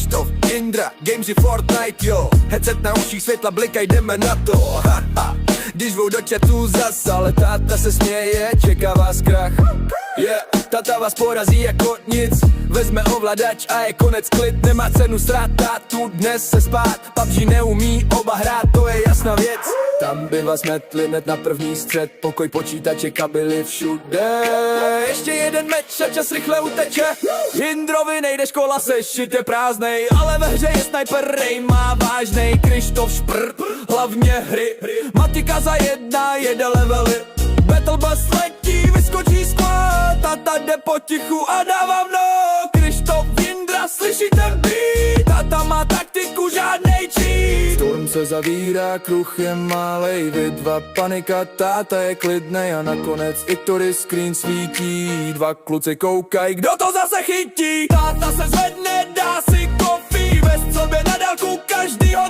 Krištof, Indra, Gamesy, Fortnite, jo. Headset na uších, světla blikaj, jdeme na to. Haha. Když vou do chatu zas, ale táta se směje, čeká vás krach. Tata vás porazí jako nic, vezme ovladač a je konec, klid. Nemá cenu ztrátat, tu dnes se spát. PUBG neumí oba hrát, to je jasná věc. Tam by vás metli hned na první střed, pokoj počítače, kabely všude. Ještě jeden meč a čas rychle uteče. Jindrovi nejde, škola sešit je prázdnej, ale ve hře je sniper, Ray má vážnej. Krištof šprt, hlavně hry, matika za jedna, jede levely. Battle bus letí, vyskočí squad, tata jde potichu a dává mno. Krištof, Jindra, slyšíte beat, tata má taktiku, žádnej cheat. Storm se zavírá, kruh je malej, vy dva panika, táta je klidnej a nakonec i Tory screen svítí. Dva kluci koukaj, kdo to zase chytí. Táta se zvedne, dá si kofí, bez sobě na dálku každýho